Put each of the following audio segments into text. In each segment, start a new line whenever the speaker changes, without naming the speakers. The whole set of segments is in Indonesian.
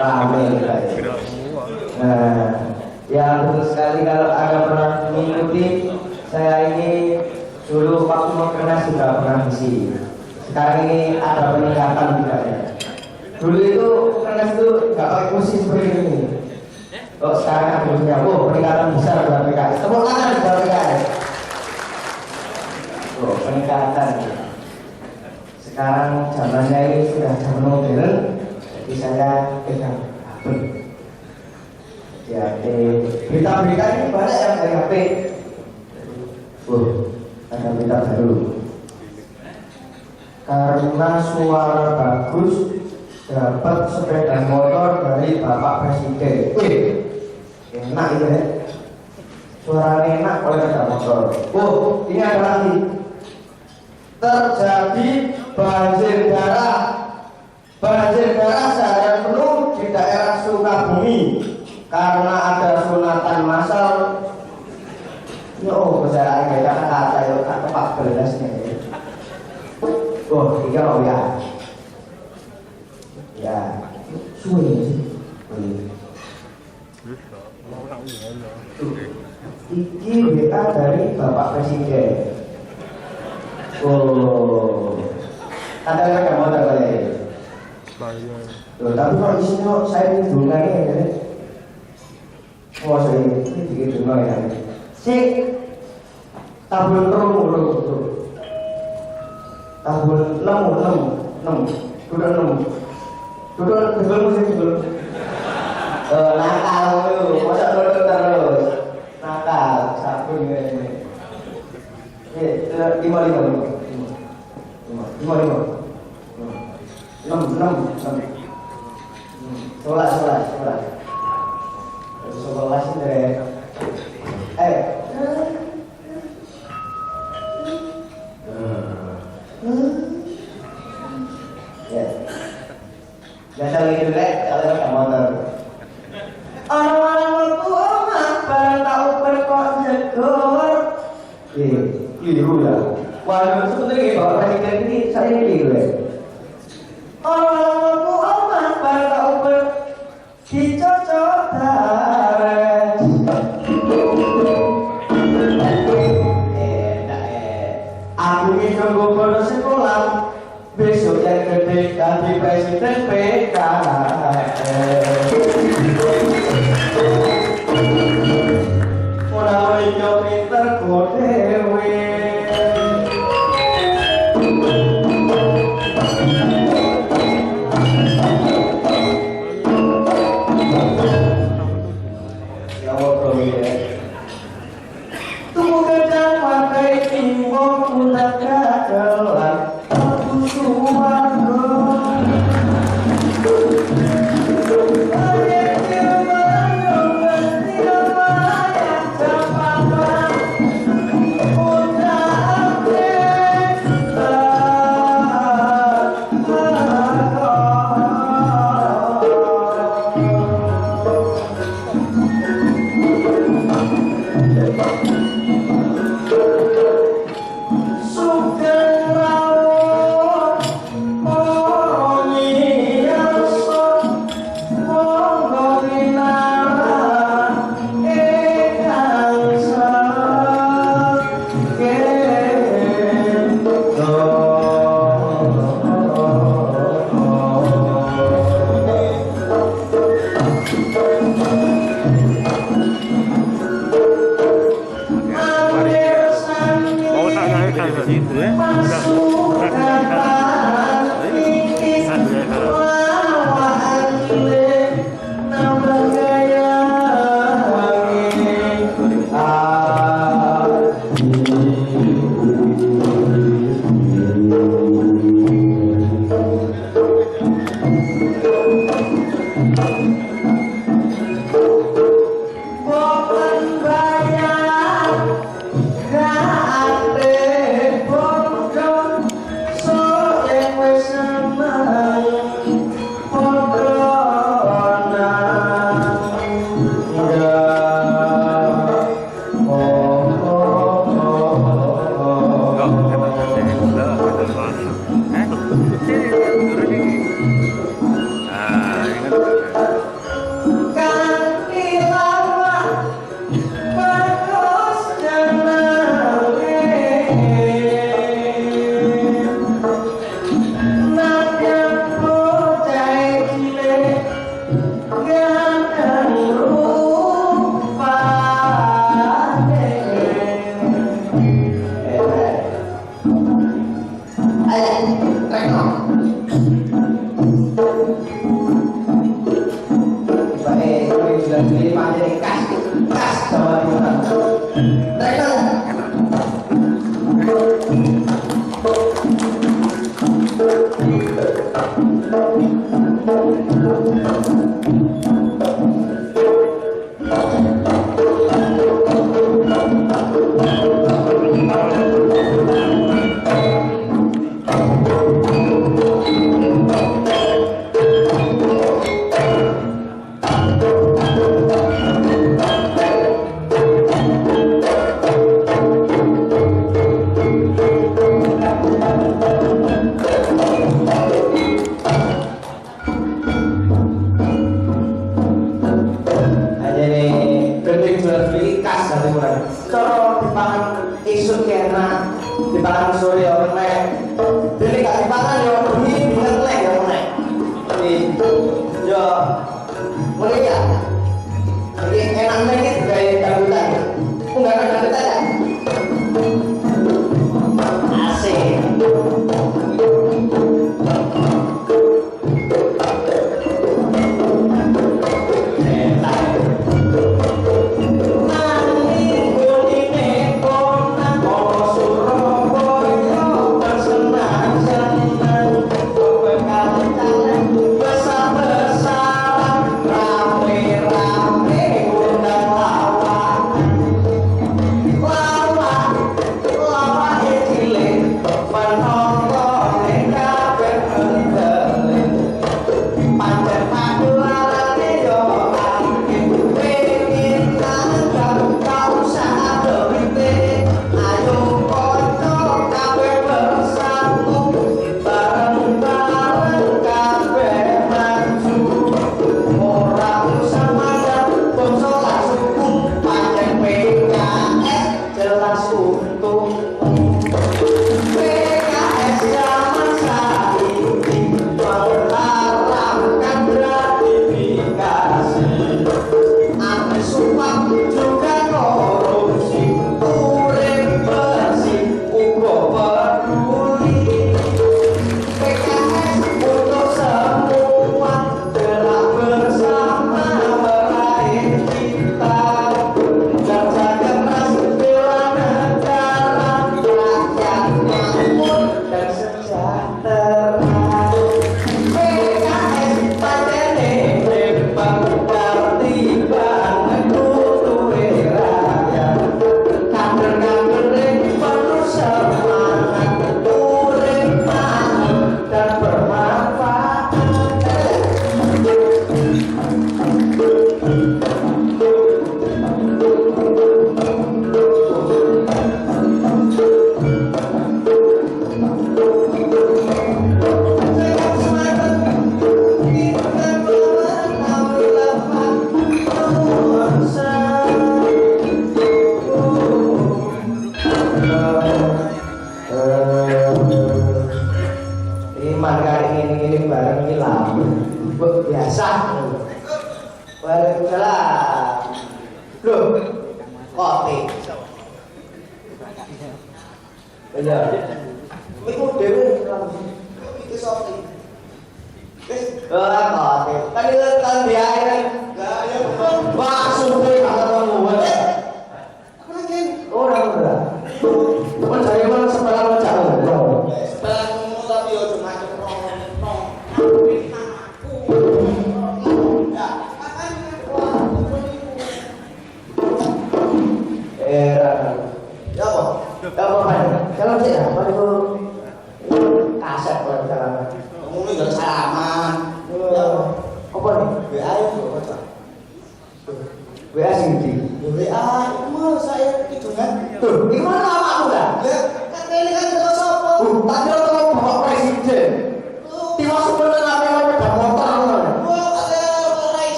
Rame guys. Nah, ya betul sekali kalau Anda pernah mengikuti saya ini dulu waktu Mokernas juga pernah ngisi. Sekarang ini ada peningkatan juga ya. Dulu itu Mokernas itu nggak pakai kursi seperti ini. Oh sekarang ada kursinya. Oh peningkatan besar buat PKS. Tepuk tangan buat PKS. Oh peningkatan. Sekarang zamannya ini sudah zaman modern. Jadi saya pegang HP. Ya, berita-berita ini banyak yang dari HP. Ada berita baru. Karena suara bagus dapat sepeda motor dari Bapak Presiden. Enak itu ya. Suara enak oleh sepeda motor. Ini ada lagi. Terjadi banjir darah. Banjir darah seharian penuh di daerah Sukabumi karena ada sunatan massal. Saya agak kata yo kata 14 nih. Iya ya. Ya, suwe sih. Iki WA dari Bapak Presiden. Ada yang mau tak ya? Tapi kalau di sini saya hubungannya ya. Saya ini bikin hubungan ya. Si tabel betul. Tabel 6. Duduk musik dulu. Nakal lu, masa duduk terus. Nakal, sabun ini. 5. 6. Sholat. 11 deh. Ya. Biasa lagi dulu kalau ada motor. Orang-orang tua barang tak uper kok jegur. Keliru ya. Waduh, sebetulnya Bapak Presiden ini saya ini keliru ya. Orang-orang tua barang tak uper dicocok tares. Aku ini nunggu bolos sekolah. Besok yang gede ganti presiden PKS. Ora yo pinter kodewe. Ya Allah ya. Tunggu kedang pakai timbong udah kagelan. Suwargo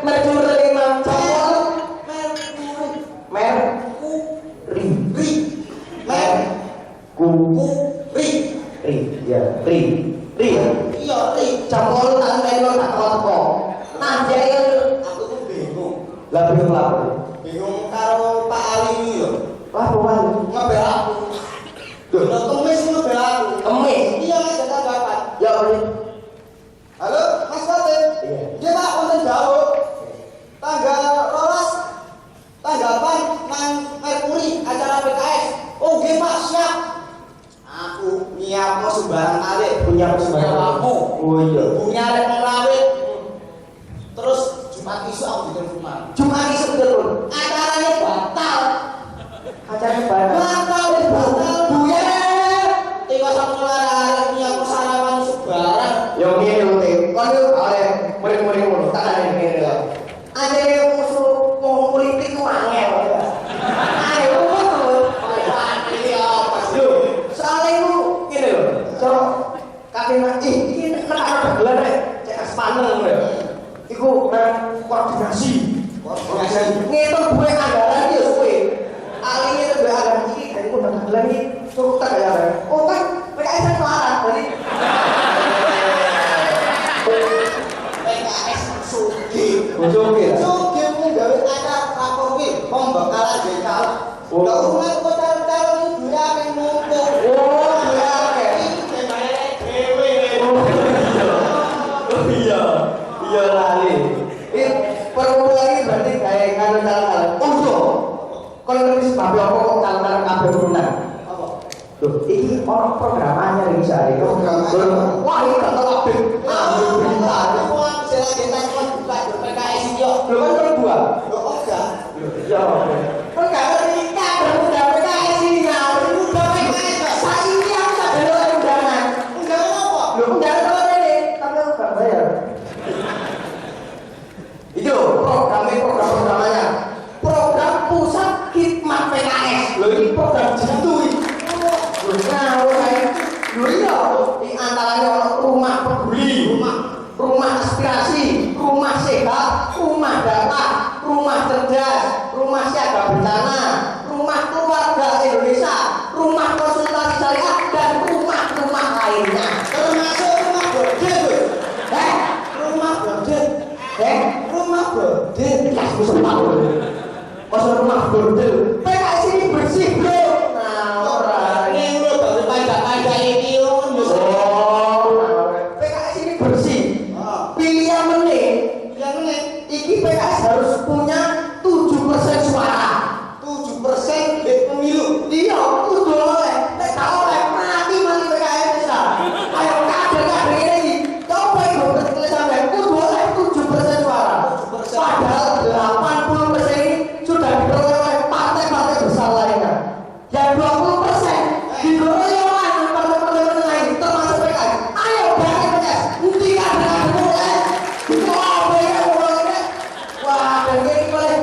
Mercuri Ri.
Iya, jam 8 tak melu tak teko. Nah, dia aku tuh bingung.
Lah bingung apa?
Bingung karo Pak Ali iki lho.
Wah, pokoknya
Ngebel aku. Dino kemis ngebel aku.
kemis.
Iya, ada tanggapan.
Ya, Ri.
Halo, Mas Fatin.
Iya.
Iya, Pak, wonten jauh. Tanggal 12 tanggapan nang Merkuri acara PKS. Oh, nggih, Pak, siap. Aku nyiapno sembarang kali
Punya sembarang.
aku.
Oh iya.
Punya arek ngelawit. Terus Jumat isu aku ditelepon.
Cuma isu betul.
Acaranya batal.
Acaranya banyak.
Batal. Buya. Tiwas aku arek nyiapno sarapan sembarang.
Yo ngene lho, Teh. Kon yo oleh murid-murid ngono, tak ada ngene lho. Ajare musuh wong politik ku angel. Ayo ngono.
Ini apa sih?
Yo, soalnya itu ngene lho. So, kakek iki nek ana dagelan rek, cek aspanen lho. Iku nang koordinasi. Ngitung gue anggaran ya suwe. Aline gue anggaran iki dari ku dagelan iki suruh tak ya. Oh kan PKS kan larang tadi.
PKS sugih.
Sugih.
Sugih mung gawe acara rapor kuwi pembekalan dhewe kalah.
Oh.
Lah umat kok cara-cara iki duwe akeh mumpung.
Oh, duwe akeh.
Iki dhewe dhewe.
Oh iya. Iya lali. Permulaan ini berarti kayak kanu calon-calon. Oh iya. Kalau ngerti sebab apa kok calon-calon kabeh berenang?
Apa?
Loh, ini orang program anyar iki sare.
Program anyar.
Wah, ini gak tau kabeh. Berita.
Aku sing lagi takon buka PKS iki yo.
Lho kan kedua.
Yo enggak.
Iya.
Kan gak ngerti kabar muda PKS ini ngawur muda PKS.
Saiki aku tak delok undangan.
Undangan apa?
Lho, undangan kalau ini tapi aku gak bayar. Itu programnya. Program pusat khidmat PKS. Lho ini program jitu iki. Lho ngawur ae. Lho iya, di antaranya ono rumah peduli, rumah aspirasi, rumah sehat, rumah dakwah, rumah cerdas, rumah siaga bencana, rumah keluarga Indonesia, rumah konsultasi syariah dan rumah-rumah lainnya.
Termasuk rumah bodin. Rumah bodin. Rumah bodin.
Ya, musuh tahu. Masa rumah bordel. PKS ini bersih, bro. Nah, orang.
Ini udah baru pajak-pajak ini yo.
Oh, PKS ini bersih. Pilihan meneh.
Yang ini
Iki PKS harus punya 7% suara.
7% di pemilu.
Iya, kudu oleh. Nek gak oleh mati PKS bisa. Ayo kader-kader ini. Coba ibu berkelis sampai kudu oleh 7% suara. Padahal 80% ini sudah diperoleh oleh partai-partai besar lainnya. Yang 20% diperoleh oleh partai-partai lain termasuk PKS. Ayo bagi PKS. Nanti kader-kader mulai. Itu apa ya mulai? Wah, dan ini boleh.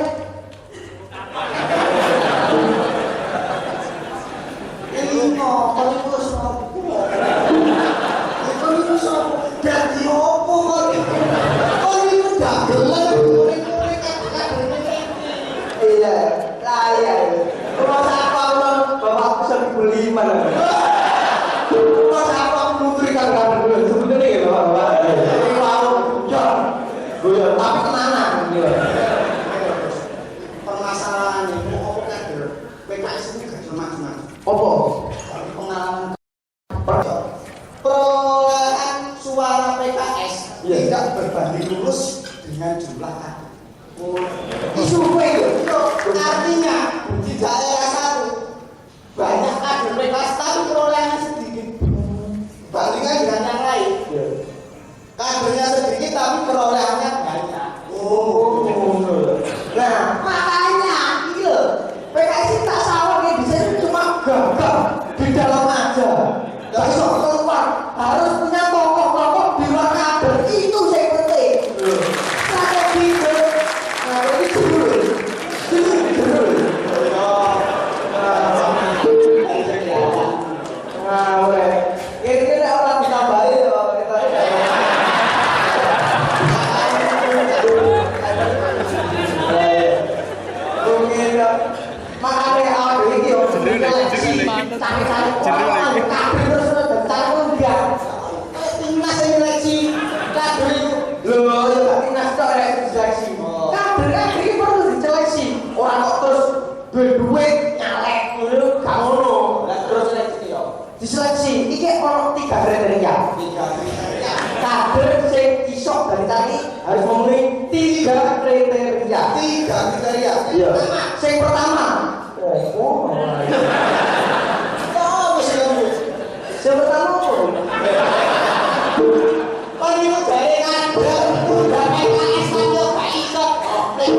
Ini ngomong itu sopo. Itu sopo. Jadi opo kok. Kok itu dagelan murid-murid kader-kader ini.
Iya, saya rumah siapa orang bapakku sampai beli mana? Rumah siapa aku mutri kan dulu sebenarnya ya bapak. Ini mau jor, tapi kemana?
Permasalahan ini opo kader PKS ini gak cuma-cuma.
Opo?
Tapi pengalaman perolehan suara PKS tidak berbanding lurus dengan jumlah kader.
Isu apa itu?
Artinya di daerah satu banyak kader PKS tapi perolehan sedikit. Bandingkan dengan yang lain, kadernya sedikit tapi perolehannya banyak.
Oh, nah makanya iya PKS ini tak salah nih bisa cuma gagah di dalam aja. Gak bisa keluar, harus punya tokoh-tokoh di luar kader itu yang penting. Strategi itu, nah ini dulu. Nah, udah. Ini orang ditambahin ya, kita. Makanya awal ini, cari-cari orang, kabel terus, cari pun dia.
Orang kok terus duit nyalek ngono gak ngono. Lah terus seleksi yo. Diseleksi iki ono 3 kriteria. 3 kriteria. Kader sing iso tadi harus memenuhi 3 kriteria. 3 kriteria. Iya. Sing pertama. Oh. Oh, wis lho. Sing pertama apa? Kon iki jare kader udah PKS kan yo gak iso komplek.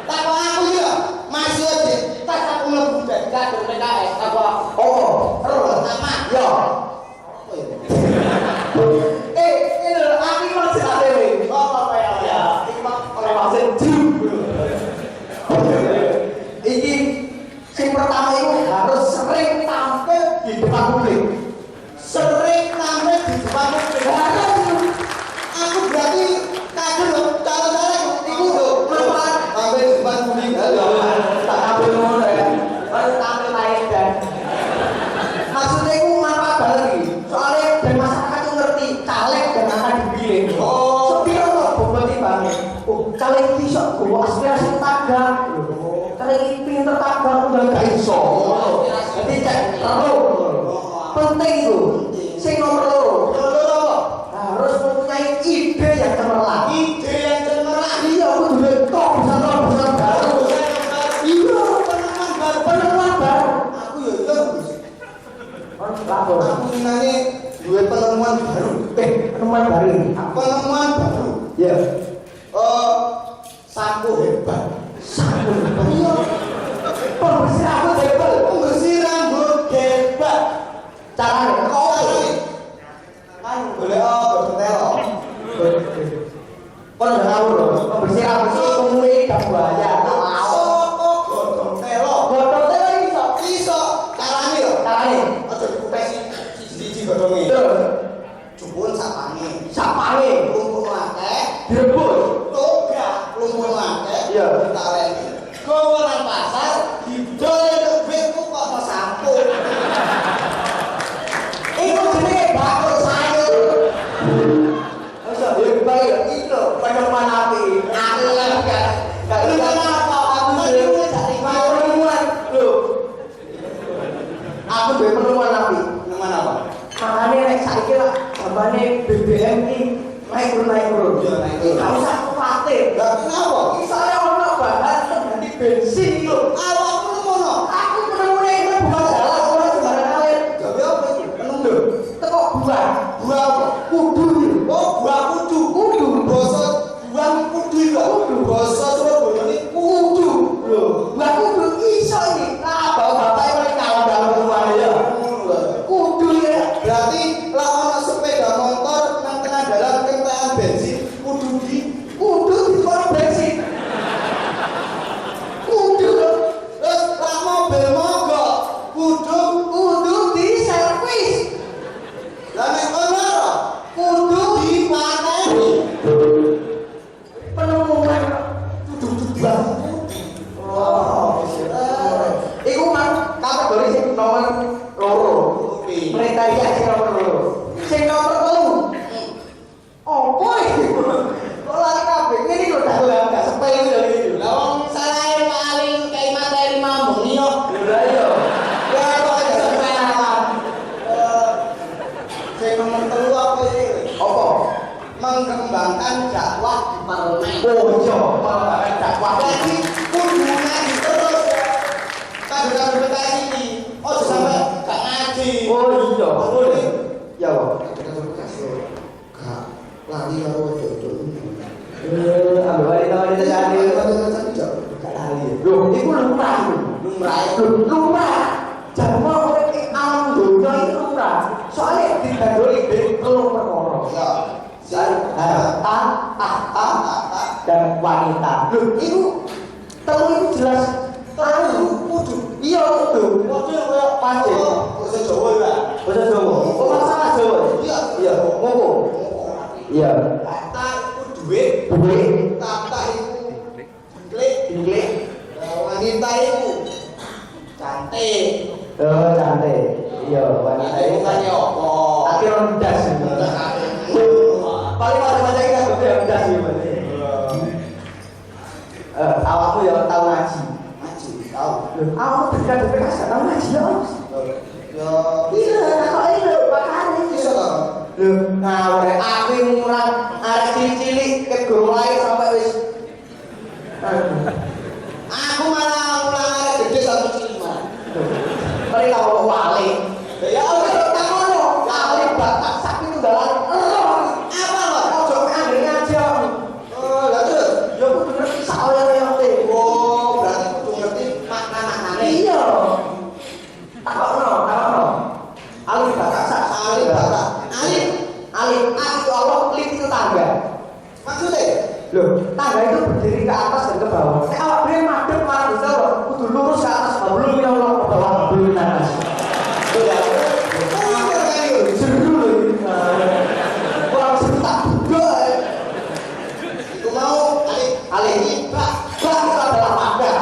Tak kok aku yo masih aja tak aku mlebu dadi kader PKS apa? Oh, pertama yo. Ini lho aku mau cerita dewe. Apa ya? Iki mah oleh wasit. Iki sing pertama itu harus sering tampil di depan publik. Sering tampil di depan publik. Aku berarti kader loh, cara-cara itu loh, tampil di depan publik. Tak tampil ngono ya. Harus tampil lain dan maksudnya itu manfaat banget nih. Soalnya dan masyarakat itu ngerti caleg dan akan dipilih. Sepiro kok bobot banget. Oh, caleg iki iso gowo aspirasi tagar. Caleg iki pinter tagar udah gak iso. Jadi cek perlu. Penting itu. Sing nomor 2. Harus mempunyai ide yang cemerlang. Ide yang cemerlang. Iya, aku duwe tok pesan baru. Iya, penemuan baru. Aku ya iya. Aku nanya dua penemuan baru. Penemuan baru ini. Penemuan baru. Ya. Sampo hebat. Sampo hebat. Iya. Pembersih rambut hebat. Pembersih rambut hebat. Caranya kau kan boleh bertelo. Kau udah tahu loh. Pembersih rambut itu umumnya gak bahaya. Godong telo iso. Caranya loh. Caranya. Aja dikupesi siji godhonge. Terus jupun sapane. Lumpur akeh. Direbus. Toga lumpur akeh. Iya. Ditaleni. Gowo nang pasar didol duitku kok mau sampo. Iku jenenge bakul sayur. Masa yo bayar itu penemuan api. Aku kan gak apa aku dhewe cari penemuan. Lho. Aku dhewe penemuan api. Penemuan apa? Makanya nek saiki lah jambane BBM iki naik turun. Iya naik turun. Gak usah khawatir. Lah kenapa? Misalnya ono bahan ganti bensin lho. Awakmu ngono. Aku penemune itu bukan jalan ora sembarang kalir. Gawe apa iki? Penemu. Teko buah. Buah apa? Kudu. Oh, buah kudu. Kudu. Basa buah kudu iku. Kudu. Basa Surabaya iki kudu. Lho, buah kudu iso iki. Lah bapak-bapak iki kalau dalam rumah ya. Kudu ya. Berarti lah ono sepeda motor nang tengah dalan kentekan bensin kudu di kono bensin. Kudu. Terus lah mobil mogok kudu di servis. Lah nek ono kudu dipateni. Penemuan kudu banget. Oh, iku mah kategori sing nomor 2. Kriteria sing nomor 2. Sing nomor 3. Opo iki? Kok lari kabeh ngene lho dalan gak sepele lho iki. Lah wong salahe paling kei materi mambung yo. Lha iya. Ya kok aja sepelan. Sing nomor 3 apa iki? Apa? Mengembangkan dakwah di parlemen. Oh iya, mengembangkan dakwah. Jadi kudu ngaji terus. Kader-kader PKS iki ojo sampe gak ngaji. Oh iya, boleh. Ya, Pak. Gak lali karo wedok. Ambil wanita-wanita cantik. Gak lali. Loh, iku lumrah. Jangan mau alam dunia itu lumrah. Soalnya digandoli dari telur perkara. Ya. Harta, tahta, dan wanita. Loh, itu telur itu jelas. Kudu. Iya, kudu. Kudu koyo pancen. Bahasa Jawa ya. Bahasa Jawa. Oh, masalah Jawa. Iya. Ngopo? Iya. Tahta iku duit. Tahta iku diklik. Wanita iku cantik. Oh, cantik. Iya, wanita iku kan yo apa? Ati rendas. Paling macam-macam kan udah rendas iki, Mas.
awakmu ya tahu ngaji.
Ngaji, tahu.
Loh, awakmu dekat-dekat gak tahu ngaji ya, Mas.
Ya,
Iya, kok ini lho, makane
bisa toh?
Loh, ngawur aku yang ngurang arek cilik ket guru lain sampai wis.
Aku malah ulang gede satu cuma.
Mari kalau wali.
Ya udah tak ngono.
Wali batak sapi tunggalan.
Apa lo?
Ojo ngandel ngaji.
Oh, lah terus.
Ya kudu ngerti sak oyong-oyonge.
Oh, berarti kudu ngerti makna-maknane.
Iya. Takokno. Alif batak sak
Alif batak. Alif.
Alif itu Allah, lif itu tangga.
Maksudnya?
Loh, tangga itu berdiri ke atas dan ke bawah. Nek awak dhewe madhep malah bisa loh, kudu lurus ke atas, belum ya Allah ke bawah, belum ke atas.
Ya. Oh, kan
Seru loh ini. Kurang seru tak buka.
itu mau alif ini bak
Bak itu adalah wadah.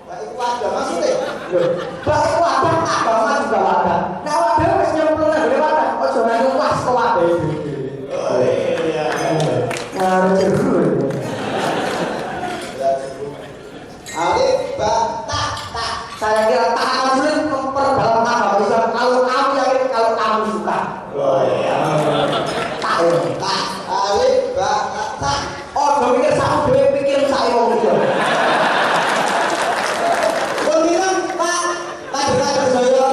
itu ada maksudnya.
Loh, bak itu wadah, agama juga wadah. Nek awak dhewe wis nyemplung nang ngene wadah, ojo nganti luas ke wadah itu.
Oh iya.
Nah, seru loh.
Alif bak tak.
Saya kira tak akan sulit memperdalam agama Islam kalau kamu yakin, kalau kamu suka.
Oh iya.
Tak ya.
Tak. Alif bak tak.
Oh, gue pikir satu dhewe pikir saya wong iki.
Kemudian Pak, kader saya.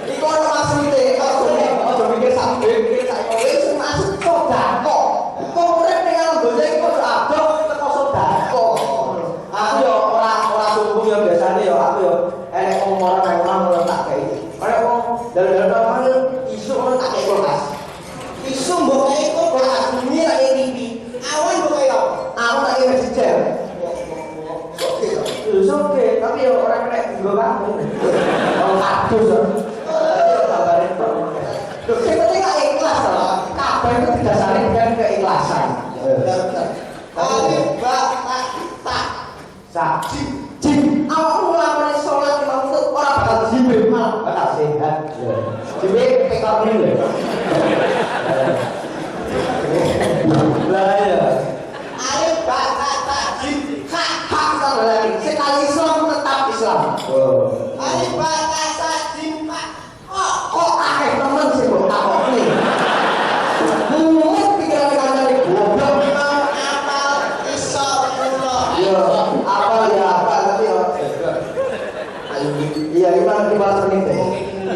Iku ono maksude, ojo mikir satu dhewe pikir saya wong iki maksud sodako. Kok urip ning alam donya iki kok ado teko sodako. Aku yo ora sombong yo biasane yo aku yo enek wong ora nang omah tak kei. Ora wong dalan-dalan omah isu ono tak kei kulkas.
Isu mbok kae kok
Kulkas bumi lak TV.
awan mbok kae apa?
Aku tak kei jejer.
Oke.
Oke, tapi ya orang kena juga kamu. Kalau kardus ya. Kabarin kok. Loh, yang penting gak ikhlas lah. Kabar itu didasari dengan keikhlasan.
Benar. Alif bak tak.
Sak. Jim. Awak mulai sholat imam itu orang bakal jimbe malah bakal sehat. Jimbe pekor ini loh. Lah ya.
Alif bak tak.
Hak sama lagi. Sekali Islam tetap Islam.
Alif bak tak jim pak. Oh,
Kok akeh temen sih mbok takokne. Mumet pikiran kancane goblok.
mau apal iso kula.
Ya, apa ya apa tapi ya.
Ayo
Iya, iman di balas menit deh.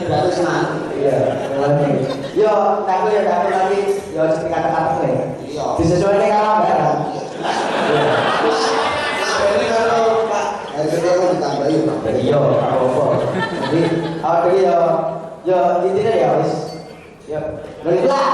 gratis man.
Iya, lagi. Yo, aku lagi. Yo, seperti kata-kata nih.
Iya.
Disesuaikan dengan anggaran.
Ini kalau Pak, harganya kan ditambahin Pak.
Iya, apa-apa. Jadi, awak iki yo intinya ya wis. Ya, balik lah.